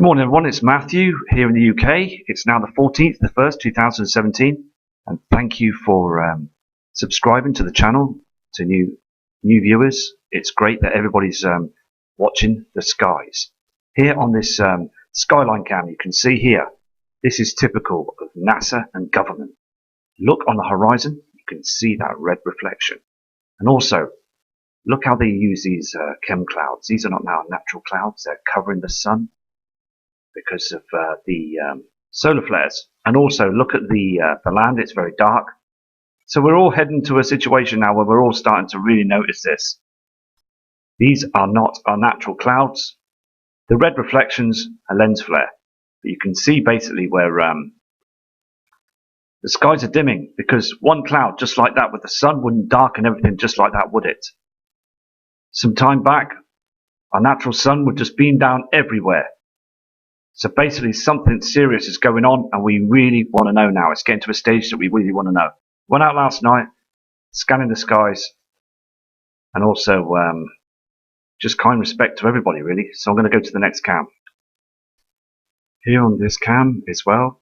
Good morning, everyone. It's Matthew here in the UK. It's now the 14th, the 1st, 2017. And thank you for subscribing to the channel, to new viewers. It's great that everybody's watching the skies. Here on this skyline cam, you can see here, this is typical of NASA and government. Look on the horizon, you can see that red reflection. And also, look how they use these chem clouds. These are not now natural clouds, they're covering the sun because of the solar flares. And also look at the land, it's very dark. So we're all heading to a situation now where we're all starting to really notice this. These are not our natural clouds. The red reflections are lens flare. But you can see basically where the skies are dimming, because one cloud just like that with the sun wouldn't darken everything just like that, would it? Some time back, our natural sun would just beam down everywhere. So basically something serious is going on and we really want to know now. It's getting to a stage that we really want to know. Went out last night, scanning the skies, and also just kind respect to everybody really. So I'm going to go to the next cam. Here on this cam as well,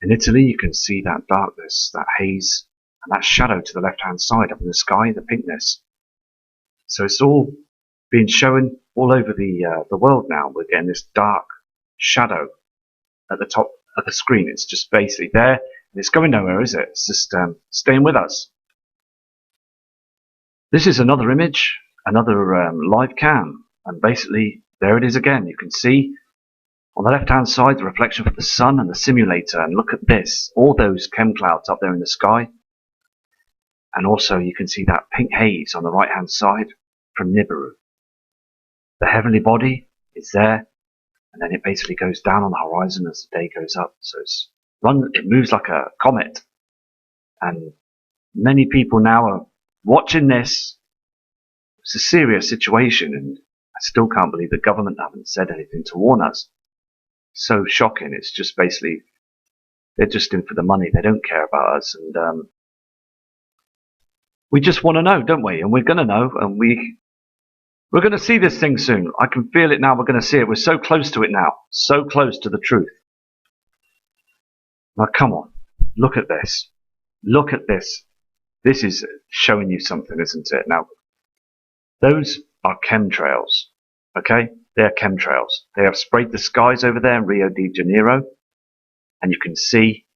in Italy you can see that darkness, that haze, and that shadow to the left hand side up in the sky, the pinkness. So it's all being shown all over the world now. We're getting this dark shadow at the top of the screen. It's just basically there, and it's going nowhere, is it? It's just staying with us. This is another image, another live cam, and basically there it is again. You can see on the left hand side the reflection from the sun and the simulator, and look at this, all those chem clouds up there in the sky, and also you can see that pink haze on the right hand side from Nibiru. The heavenly body is there, and then it basically goes down on the horizon as the day goes up. So it moves like a comet. And many people now are watching this. It's a serious situation, and I still can't believe the government haven't said anything to warn us. So shocking. It's just basically, they're just in for the money. They don't care about us. And we just want to know, don't we? And we're going to know, and we're going to see this thing soon. I can feel it now. We're going to see it. We're so close to it now. So close to the truth. Now, come on. Look at this. Look at this. This is showing you something, isn't it? Now, those are chemtrails. Okay? They're chemtrails. They have sprayed the skies over there in Rio de Janeiro. And you can see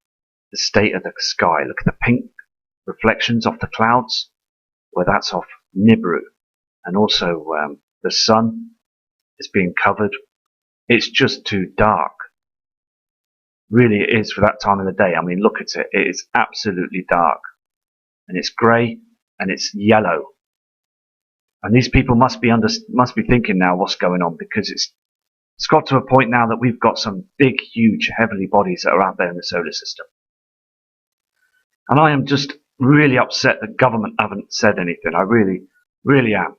the state of the sky. Look at the pink reflections off the clouds. Well, that's off Nibiru. And also the sun is being covered. It's just too dark. Really it is for that time of the day. I mean, look at it. It is absolutely dark. And it's grey and it's yellow. And these people must be thinking now what's going on, because it's got to a point now that we've got some big, huge, heavenly bodies that are out there in the solar system. And I am just really upset that government haven't said anything. I really, really am.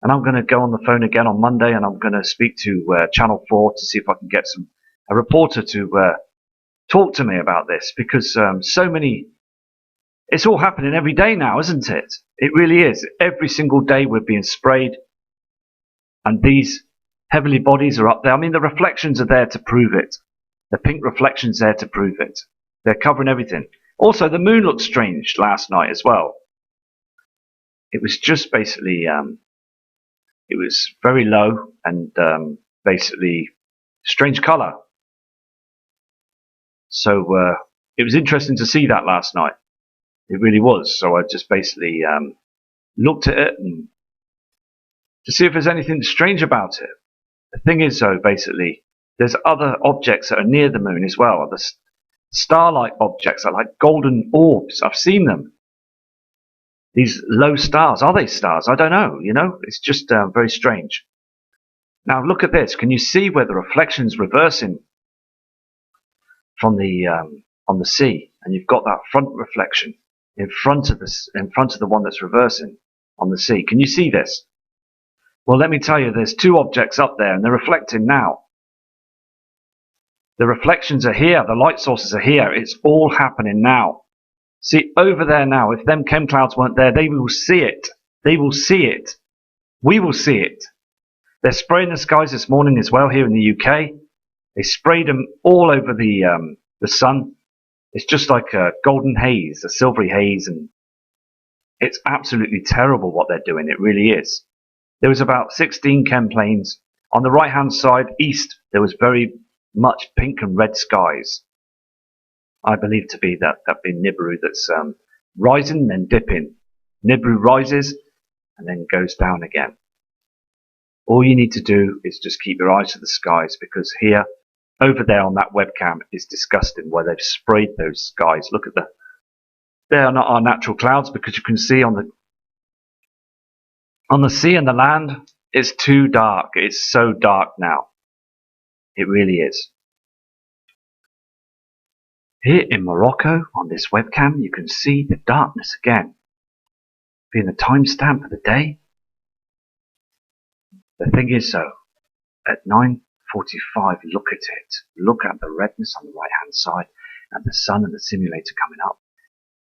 And I'm going to go on the phone again on Monday, and I'm going to speak to Channel 4 to see if I can get a reporter to talk to me about this, because so many, it's all happening every day now, isn't it? It really is. Every single day we're being sprayed, and these heavenly bodies are up there. I mean, the reflections are there to prove it. The pink reflections there to prove it. They're covering everything. Also, the moon looked strange last night as well. It was just basically it was very low and basically strange colour. So it was interesting to see that last night. It really was. So I just basically looked at it and to see if there's anything strange about it. The thing is, though, basically, there's other objects that are near the moon as well. The star-like objects are like golden orbs. I've seen them. These low stars, are they stars? I don't know, you know, it's just very strange. Now look at this. Can you see where the reflection's reversing from the on the sea? And you've got that front reflection in front of the one that's reversing on the sea. Can you see this? Well, let me tell you, there's two objects up there and they're reflecting now. The reflections are here, the light sources are here. It's all happening now. See, over there now, if them chem clouds weren't there, they will see it. They will see it. We will see it. They're spraying the skies this morning as well here in the UK. They sprayed them all over the sun. It's just like a golden haze, a silvery haze, and it's absolutely terrible what they're doing. It really is. There was about 16 chem planes. On the right-hand side, east, there was very much pink and red skies. I believe to be that being Nibiru that's rising and dipping. Nibiru rises and then goes down again. All you need to do is just keep your eyes to the skies, because here, over there on that webcam is disgusting where they've sprayed those skies. Look at they are not our natural clouds, because you can see on the sea and the land, it's too dark. It's so dark now. It really is. Here in Morocco, on this webcam, you can see the darkness again. Being the timestamp of the day. The thing is though, at 9:45, look at it. Look at the redness on the right hand side and the sun and the simulator coming up.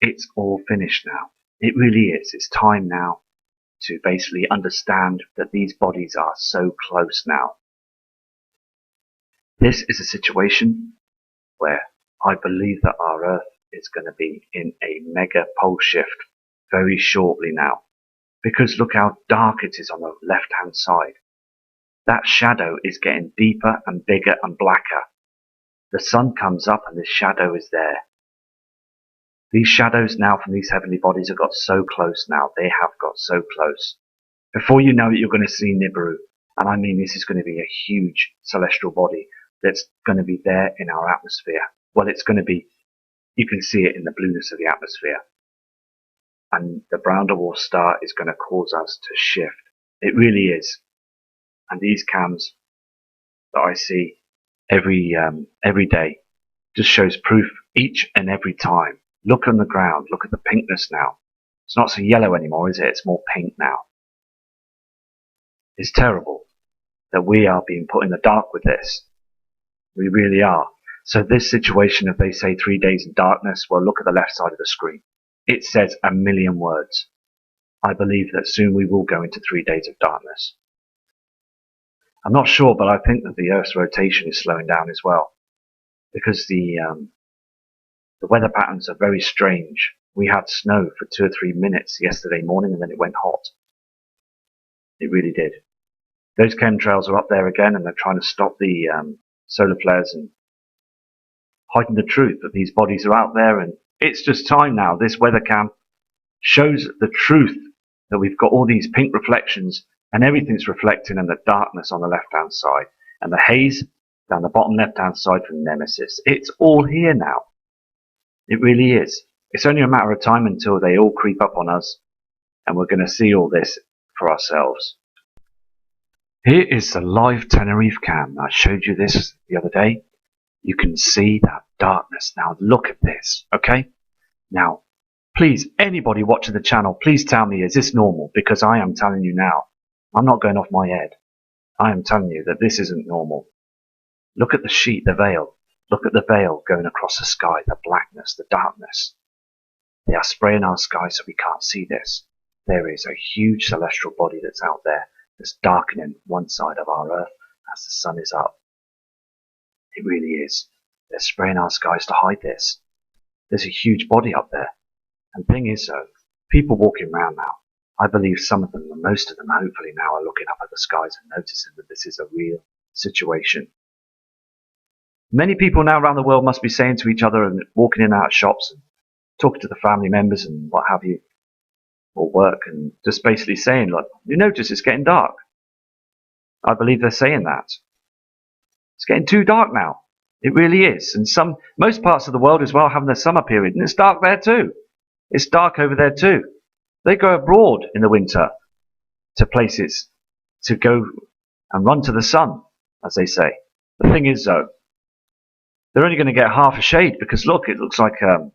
It's all finished now. It really is. It's time now to basically understand that these bodies are so close now. This is a situation where I believe that our Earth is going to be in a mega pole shift very shortly now. Because look how dark it is on the left hand side. That shadow is getting deeper and bigger and blacker. The sun comes up and the shadow is there. These shadows now from these heavenly bodies have got so close now. They have got so close. Before you know it, you're going to see Nibiru. And I mean, this is going to be a huge celestial body that's going to be there in our atmosphere. Well, it's going to be, you can see it in the blueness of the atmosphere. And the brown dwarf star is going to cause us to shift. It really is. And these cams that I see every day just shows proof each and every time. Look on the ground. Look at the pinkness now. It's not so yellow anymore, is it? It's more pink now. It's terrible that we are being put in the dark with this. We really are. So this situation, if they say 3 days in darkness, well, look at the left side of the screen. It says a million words. I believe that soon we will go into 3 days of darkness. I'm not sure, but I think that the Earth's rotation is slowing down as well, because the weather patterns are very strange. We had snow for 2 or 3 minutes yesterday morning, and then it went hot. It really did. Those chemtrails are up there again, and they're trying to stop the solar flares and hiding the truth that these bodies are out there. And it's just time now. This weather cam shows the truth that we've got all these pink reflections, and everything's reflecting in the darkness on the left-hand side, and the haze down the bottom left-hand side from Nemesis. It's all here now. It really is. It's only a matter of time until they all creep up on us, and we're going to see all this for ourselves. Here is the live Tenerife cam. I showed you this the other day. You can see that darkness. Now look at this, okay? Now, please, anybody watching the channel, please tell me, is this normal? Because I am telling you now. I'm not going off my head. I am telling you that this isn't normal. Look at the sheet, the veil. Look at the veil going across the sky, the blackness, the darkness. They are spraying our sky so we can't see this. There is a huge celestial body that's out there that's darkening one side of our Earth as the sun is up. It really is. They're spraying our skies to hide this. There's a huge body up there. And the thing is though, people walking around now, I believe some of them, and most of them hopefully now, are looking up at the skies and noticing that this is a real situation. Many people now around the world must be saying to each other and walking in and out of shops and talking to the family members and what have you, or work, and just basically saying, like, you notice it's getting dark. I believe they're saying that. It's getting too dark now. It really is. And most parts of the world as well having their summer period, and it's dark there too. It's dark over there too. They go abroad in the winter to places to go and run to the sun, as they say. The thing is though, they're only going to get half a shade, because look, it looks like an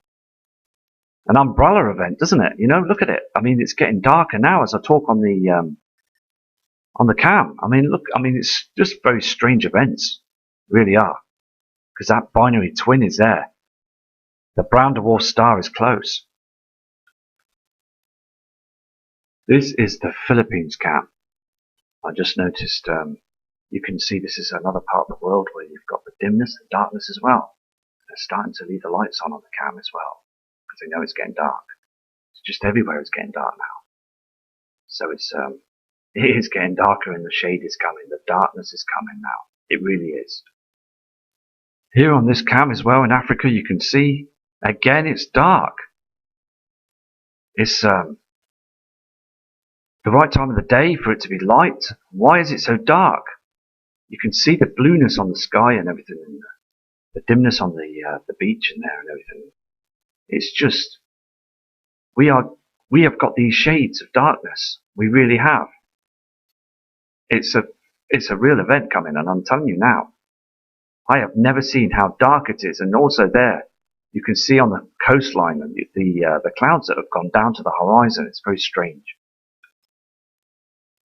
umbrella event, doesn't it? You know, look at it. I mean, it's getting darker now as I talk on the cam. I mean, look, I mean, it's just very strange events, really are, because that binary twin is there. The brown dwarf star is close. This is the Philippines cam. I just noticed You can see this is another part of the world where you've got the dimness and darkness as well. They're starting to leave the lights on the cam as well, because they know it's getting dark. It's just everywhere is getting dark now. So it is getting darker and the shade is coming. The darkness is coming now. It really is. Here on this cam as well in Africa, you can see, again, it's dark. It's the right time of the day for it to be light. Why is it so dark? You can see the blueness on the sky and everything, and the dimness on the beach in there and everything. It's just, we have got these shades of darkness. We really have. It's a real event coming, and I'm telling you now, I have never seen how dark it is. And also there, you can see on the coastline the clouds that have gone down to the horizon. It's very strange.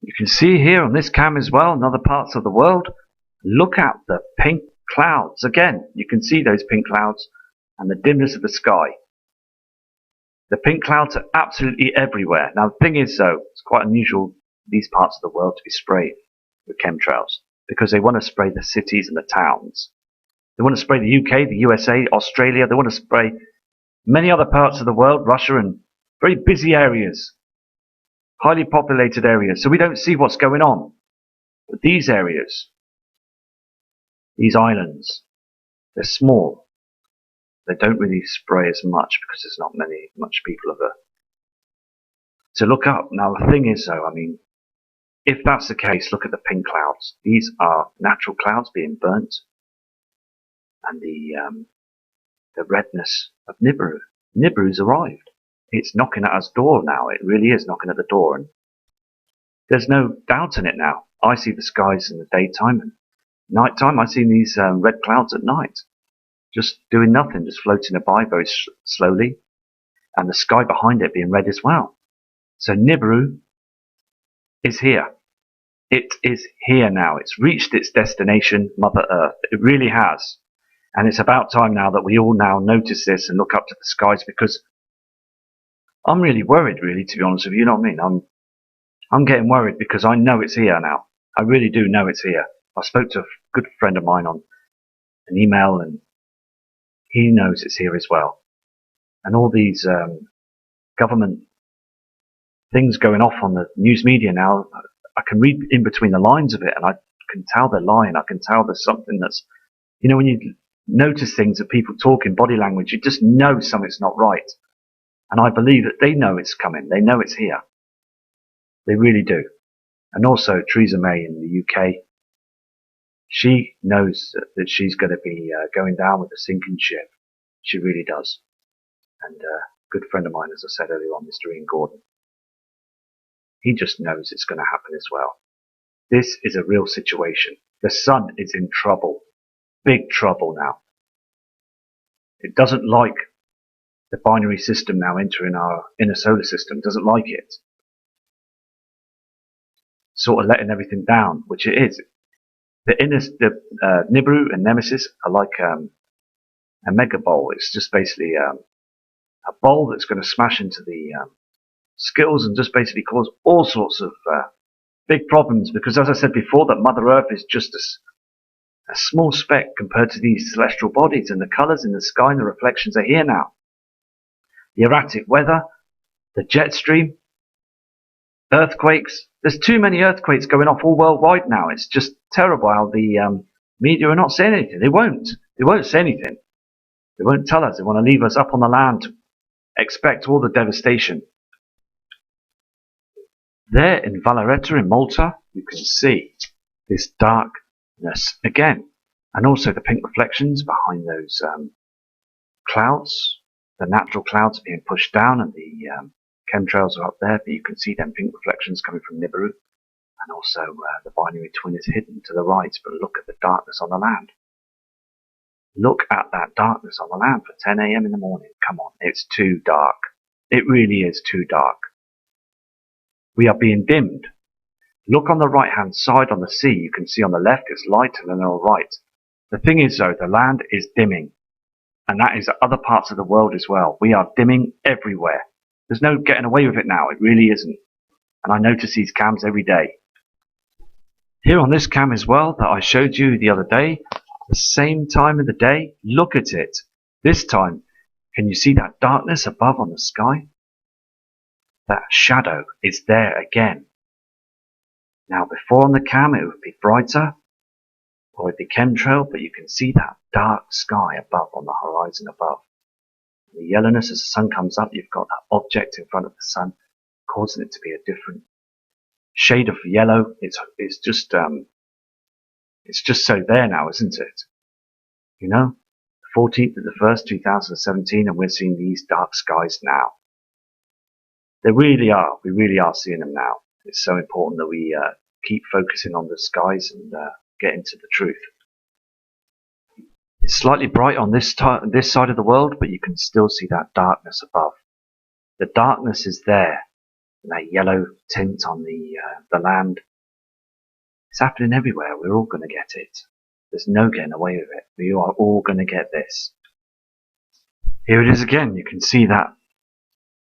You can see here on this cam as well, in other parts of the world, look at the pink clouds. Again, you can see those pink clouds and the dimness of the sky. The pink clouds are absolutely everywhere. Now, the thing is, though, it's quite unusual these parts of the world to be sprayed with chemtrails, because they want to spray the cities and the towns. They want to spray the UK, the USA, Australia. They want to spray many other parts of the world, Russia, and very busy areas, highly populated areas. So we don't see what's going on. But these areas, these islands, they're small. They don't really spray as much because there's not much people to look up. Now the thing is, though, I mean, if that's the case, look at the pink clouds. These are natural clouds being burnt, and the redness of Nibiru. Nibiru's arrived. It's knocking at us door now. It really is knocking at the door, and there's no doubt in it now. I see the skies in the daytime, and nighttime I see these red clouds at night, just doing nothing, just floating by very slowly, and the sky behind it being red as well. So Nibiru is here. It is here now. It's reached its destination, Mother Earth. It really has. And it's about time now that we all now notice this and look up to the skies, because I'm really worried, really, to be honest with you. You know what I mean? I'm getting worried because I know it's here now. I really do know it's here. I spoke to a good friend of mine on an email, and he knows it's here as well. And all these government things going off on the news media now, I can read in between the lines of it, and I can tell they're lying. I can tell there's something that's, you know, when you notice things that people talk in body language, you just know something's not right. And I believe that they know it's coming. They know it's here. They really do. And also Theresa May in the UK, she knows that she's going to be going down with a sinking ship. She really does. And a good friend of mine, as I said earlier on, Mr. Ian Gordon, he just knows it's going to happen as well. This is a real situation. The sun is in trouble. Big trouble now. It doesn't like the binary system now entering our inner solar system. It doesn't like it. Sort of letting everything down, which it is. The Nibiru and Nemesis are like a mega bowl. It's just basically a bowl that's going to smash into the skills and just basically cause all sorts of big problems, because as I said before, that Mother Earth is just a small speck compared to these celestial bodies, and the colours in the sky and the reflections are here now. The erratic weather, the jet stream, earthquakes. There's too many earthquakes going off all worldwide now. It's just terrible how the media are not saying anything. They won't say anything. They won't tell us. They want to leave us up on the land to expect all the devastation. There in Vallaretta in Malta, you can see this darkness again, and also the pink reflections behind those clouds. The natural clouds are being pushed down, and the chemtrails are up there, but you can see them pink reflections coming from Nibiru, and also the binary twin is hidden to the right. But look at the darkness on the land. Look at that darkness on the land for 10 a.m. in the morning. Come on, it's too dark. It really is too dark. We are being dimmed. Look on the right-hand side on the sea. You can see on the left it's light, and then on the right. The thing is, though, the land is dimming. And that is other parts of the world as well. We are dimming everywhere. There's no getting away with it now. It really isn't. And I notice these cams every day. Here on this cam as well that I showed you the other day, the same time of the day, look at it. This time, can you see that darkness above on the sky? That shadow is there again. Now before on the cam it would be brighter, or it'd be chemtrail, but you can see that dark sky above on the horizon above. The yellowness as the sun comes up, you've got that object in front of the sun, causing it to be a different shade of yellow. It's just so there now, isn't it? You know, the 14th of the 1st, 2017, and we're seeing these dark skies now. They really are. We really are seeing them now. It's so important that we keep focusing on the skies and get into the truth. It's slightly bright on this side of the world, but you can still see that darkness above. The darkness is there, and that yellow tint on the land. It's happening everywhere. We're all going to get it. There's no getting away with it. We are all going to get this. Here it is again. You can see that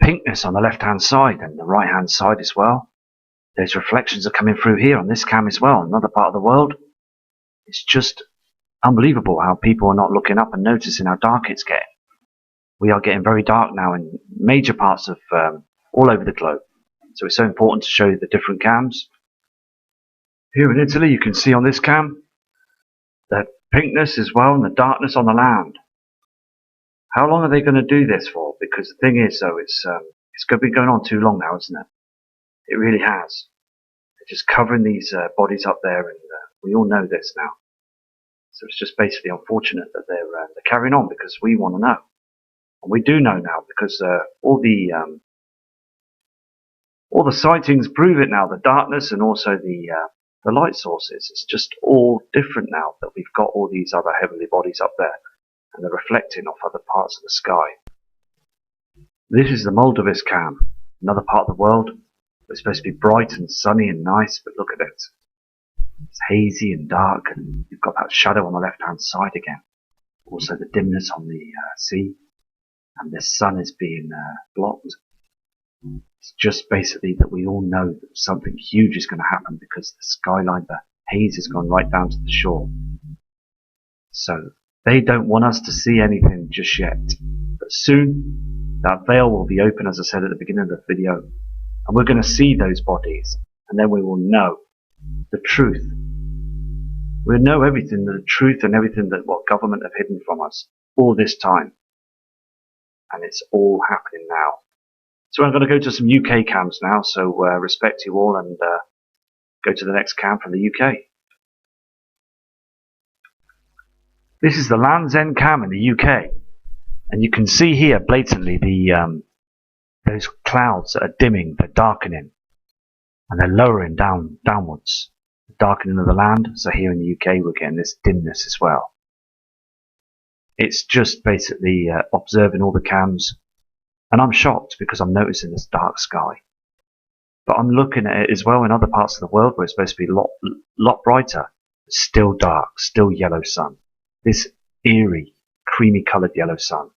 pinkness on the left-hand side and the right-hand side as well. Those reflections are coming through here on this cam as well. Another part of the world. It's just unbelievable how people are not looking up and noticing how dark it's getting. We are getting very dark now in major parts of all over the globe. So it's so important to show you the different cams. Here in Italy, you can see on this cam the pinkness as well and the darkness on the land. How long are they going to do this for? Because the thing is, though, it's going to be going on too long now, isn't it? It really has. They're just covering these bodies up there, and we all know this now. So it's just basically unfortunate that they're carrying on, because we want to know, and we do know now, because all the sightings prove it now. The darkness and also the light sources. It's just all different now that we've got all these other heavenly bodies up there, and they're reflecting off other parts of the sky. This is the Maldives cam, another part of the world. It's supposed to be bright and sunny and nice, but look at it. It's hazy and dark, and you've got that shadow on the left-hand side again. Also the dimness on the sea, and the sun is being blocked. It's just basically that we all know that something huge is going to happen, because the skyline, the haze has gone right down to the shore. So they don't want us to see anything just yet. But soon that veil will be open, as I said at the beginning of the video, and we're going to see those bodies, and then we will know the truth. We'll know everything, the truth and everything that what government have hidden from us all this time. And it's all happening now. So I'm going to go to some UK cams now, so respect you all, and go to the next cam from the UK. This is the Land's End cam in the UK, and you can see here blatantly those clouds that are dimming, they're darkening, and they're lowering downwards, the darkening of the land. So here in the UK we're getting this dimness as well. It's just basically observing all the cams, and I'm shocked because I'm noticing this dark sky. But I'm looking at it as well in other parts of the world where it's supposed to be a lot brighter. It's still dark, still yellow sun. This eerie, creamy coloured yellow sun.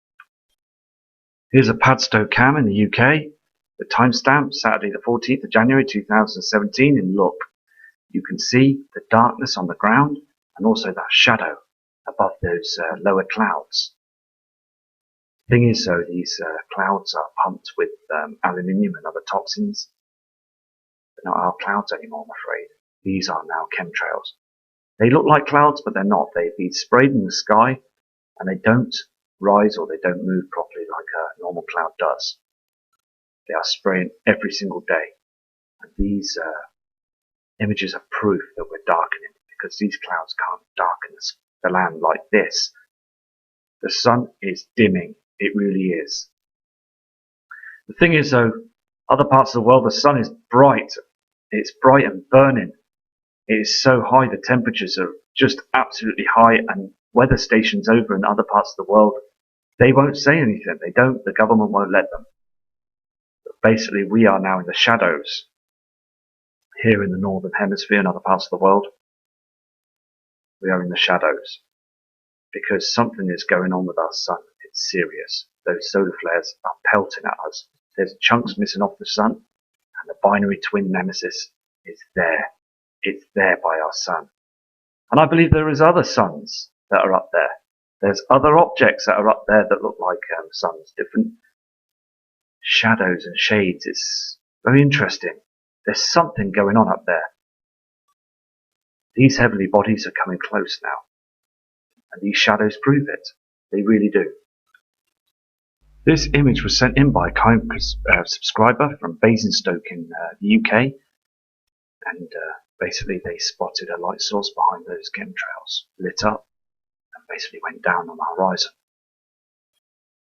Here's a Padstow cam in the UK. The timestamp, Saturday the 14th of January 2017, and look, you can see the darkness on the ground and also that shadow above those lower clouds. The thing is, though, these clouds are pumped with aluminium and other toxins. They're not our clouds anymore, I'm afraid. These are now chemtrails. They look like clouds, but they're not. They've been sprayed in the sky, and they don't rise or they don't move properly like a normal cloud does. They are spraying every single day. And these images are proof that we're darkening, because these clouds can't darken the land like this. The sun is dimming. It really is. The thing is, though, other parts of the world, the sun is bright. It's bright and burning. It is so high, the temperatures are just absolutely high, and weather stations over in other parts of the world, they won't say anything. They don't. The government won't let them. But basically, we are now in the shadows here in the northern hemisphere and other parts of the world. We are in the shadows because something is going on with our sun. It's serious. Those solar flares are pelting at us. There's chunks missing off the sun, and the binary twin nemesis is there. it's there by our sun. And I believe there is other suns that are up there. There's other objects that are up there that look like suns, different shadows and shades. It's very interesting. There's something going on up there. These heavenly bodies are coming close now. And these shadows prove it. They really do. This image was sent in by a kind subscriber from Basingstoke in the UK. And basically they spotted a light source behind those chemtrails, lit up, and basically went down on the horizon.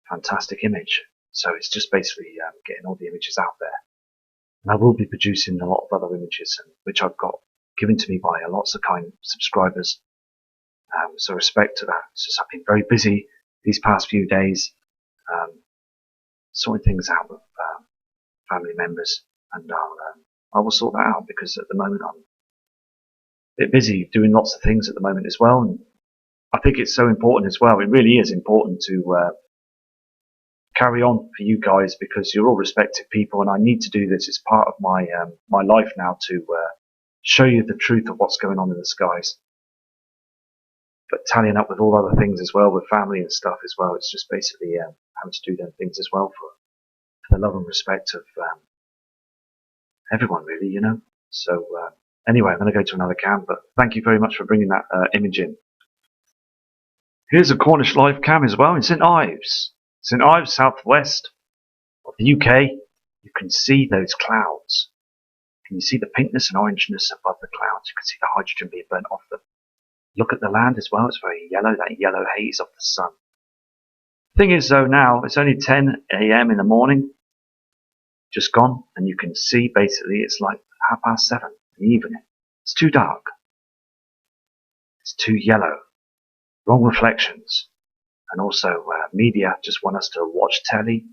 Fantastic image. So it's just basically getting all the images out there. And I will be producing a lot of other images, which I've got given to me by lots of kind subscribers. So respect to that. It's just I've been very busy these past few days, sorting things out with family members, and I will sort that out because at the moment I'm a bit busy doing lots of things at the moment as well. And I think it's so important as well. It really is important to carry on for you guys because you're all respected people, and I need to do this. It's part of my my life now to show you the truth of what's going on in the skies. But tallying up with all other things as well, with family and stuff as well, it's just basically having to do them things as well for the love and respect of everyone, really, you know. So anyway, I'm going to go to another cam, but thank you very much for bringing that image in. Here's a Cornish live cam as well in St Ives. St Ives, southwest of the UK. You can see those clouds. Can you see the pinkness and orangeness above the clouds? You can see the hydrogen being burnt off them. Look at the land as well. It's very yellow, that yellow haze of the sun. Thing is, though, now it's only 10 a.m. in the morning, just gone, and you can see basically it's like 7:30 in the evening. It's too dark. It's too yellow. Wrong reflections. And also, media just want us to watch telly,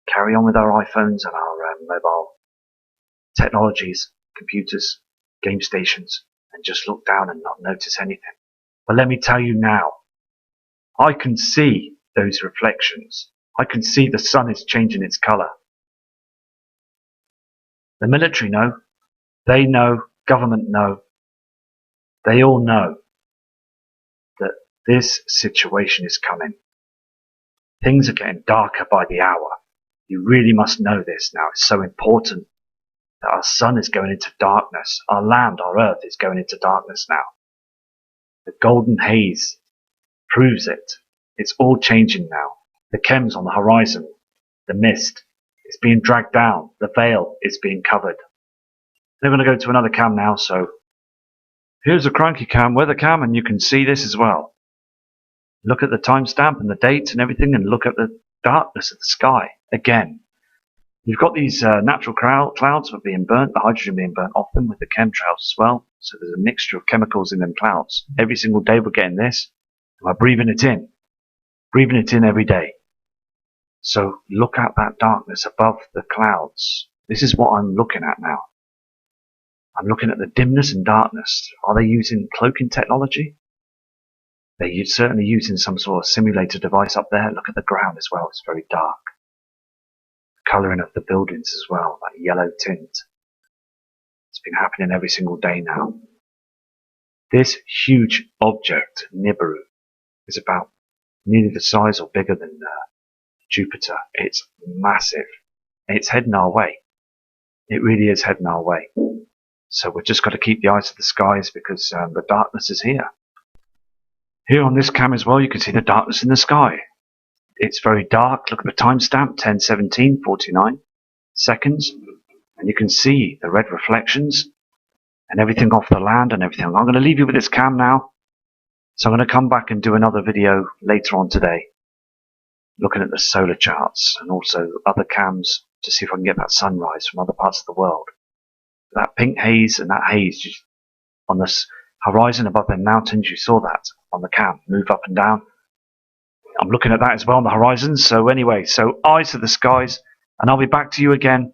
carry on with our iPhones and our mobile technologies, computers, game stations, and just look down and not notice anything. But let me tell you now, I can see those reflections. I can see the sun is changing its colour. The military know. They know. Government know. They all know that this situation is coming. Things are getting darker by the hour. You really must know this now. It's so important that our sun is going into darkness. Our land, our earth is going into darkness now. The golden haze proves it. It's all changing now. The chems on the horizon, the mist, is being dragged down. The veil is being covered. They're going to go to another cam now, so here's a cranky cam, weather cam, and you can see this as well. Look at the timestamp and the date and everything, and look at the darkness of the sky again. You've got these natural clouds that are being burnt, the hydrogen being burnt off them with the chemtrails as well. So there's a mixture of chemicals in them clouds. Every single day we're getting this, and we're breathing it in. Breathing it in every day. So look at that darkness above the clouds. This is what I'm looking at now. I'm looking at the dimness and darkness. Are they using cloaking technology? They're certainly using some sort of simulator device up there. Look at the ground as well. It's very dark. Colouring of the buildings as well, that yellow tint. It's been happening every single day now. This huge object, Nibiru, is about nearly the size or bigger than Jupiter. It's massive. It's heading our way. It really is heading our way. So we've just got to keep the eyes to the skies because the darkness is here. Here on this cam as well, you can see the darkness in the sky. It's very dark. Look at the timestamp, 10:17:49 seconds. And you can see the red reflections and everything off the land and everything. I'm going to leave you with this cam now. So I'm going to come back and do another video later on today, looking at the solar charts and also other cams to see if I can get that sunrise from other parts of the world. That pink haze and that haze just on this horizon above the mountains, you saw that on the cam, move up and down. I'm looking at that as well on the horizon. So anyway, so eyes to the skies, and I'll be back to you again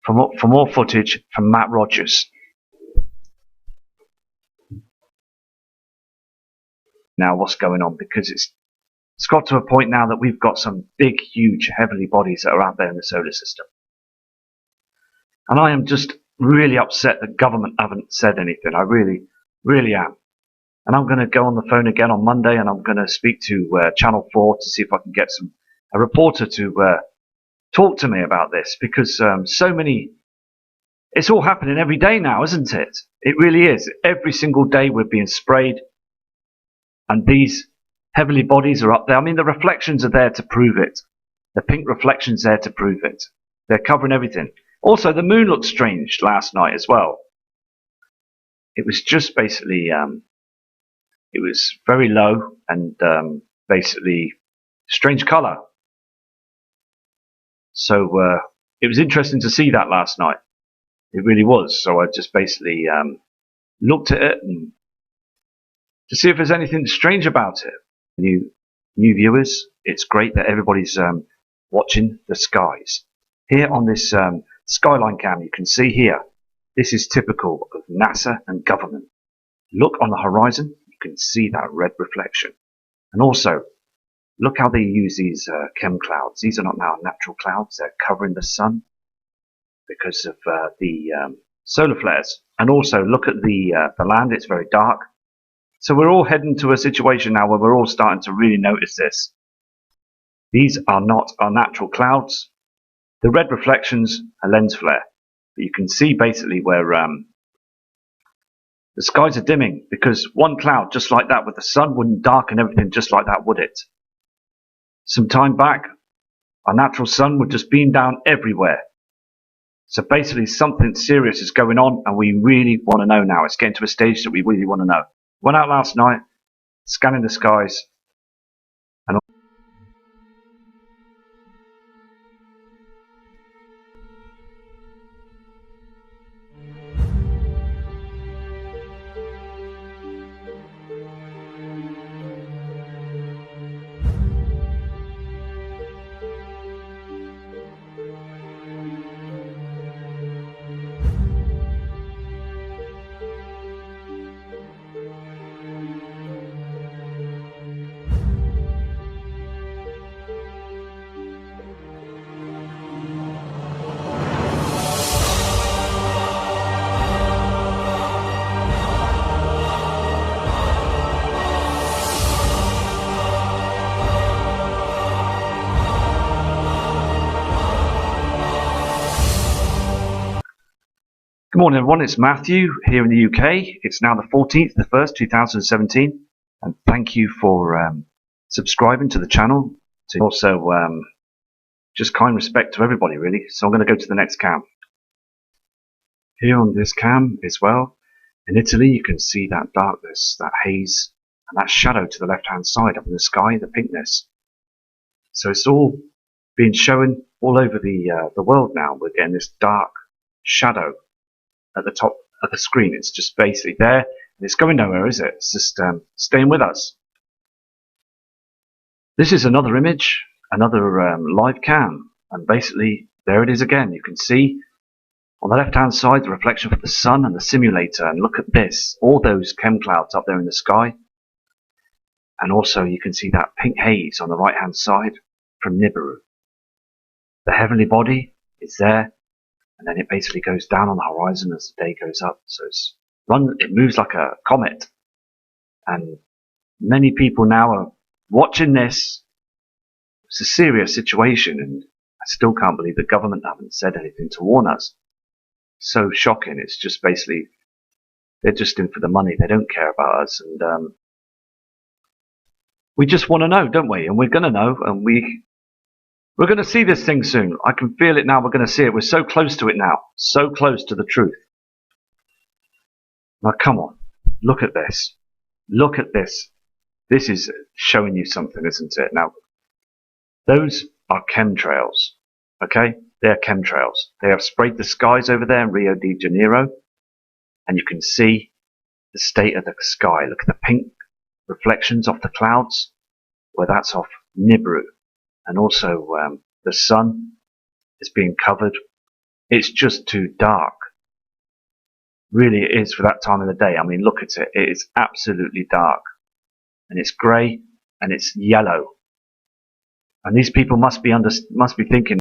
for more footage from Matt Rogers. Now what's going on, because it's got to a point now that we've got some huge heavenly bodies that are out there in the solar system. And I am just really upset the government haven't said anything. I really, really am. And I'm going to go on the phone again on Monday, and I'm going to speak to Channel 4 to see if I can get a reporter to talk to me about this, because so many. It's all happening every day now, isn't it? It really is. Every single day we're being sprayed, and these heavenly bodies are up there. I mean, the reflections are there to prove it. The pink reflections there to prove it. They're covering everything. Also, the moon looked strange last night as well. It was just basically, it was very low and basically strange colour. So it was interesting to see that last night. It really was. So I just basically looked at it and to see if there's anything strange about it. New viewers, it's great that everybody's watching the skies. Here on this skyline cam, you can see here, this is typical of NASA and government. Look on the horizon, you can see that red reflection. And also, look how they use these chem clouds. These are not now natural clouds, they're covering the sun because of the solar flares. And also, look at the land, it's very dark. So we're all heading to a situation now where we're all starting to really notice this. These are not our natural clouds. The red reflections are lens flare. But you can see basically where the skies are dimming, because one cloud just like that with the sun wouldn't darken everything just like that, would it? Some time back, our natural sun would just beam down everywhere. So basically something serious is going on, and we really want to know now. It's getting to a stage that we really want to know. Went out last night, scanning the skies, and good morning everyone, it's Matthew here in the UK. It's now the 14th, the 1st, 2017, and thank you for subscribing to the channel. Also, just kind respect to everybody really. So I'm going to go to the next cam. Here on this cam as well, in Italy you can see that darkness, that haze, and that shadow to the left hand side up in the sky, the pinkness. So it's all being shown all over the world now. We're getting this dark shadow at the top of the screen. It's just basically there, and it's going nowhere, is it? It's just staying with us. This is another image, another live cam, and basically there it is again. You can see on the left hand side the reflection of the sun and the simulator, and look at this, all those chem clouds up there in the sky, and also you can see that pink haze on the right hand side from Nibiru. The heavenly body is there, and then it basically goes down on the horizon as the day goes up. So it moves like a comet. And many people now are watching this. It's a serious situation, and I still can't believe the government haven't said anything to warn us. So shocking. It's just basically, they're just in for the money. They don't care about us. And we just want to know, don't we? And we're going to know, and we're going to see this thing soon. I can feel it now. We're going to see it. We're so close to it now. So close to the truth. Now, come on. Look at this. Look at this. This is showing you something, isn't it? Now, those are chemtrails. Okay? They're chemtrails. They have sprayed the skies over there in Rio de Janeiro. And you can see the state of the sky. Look at the pink reflections off the clouds. Well, that's off Nibiru. And also the sun is being covered. It's just too dark. Really it is for that time of the day. I mean, look at it. It is absolutely dark. And it's grey and it's yellow. And these people must be thinking,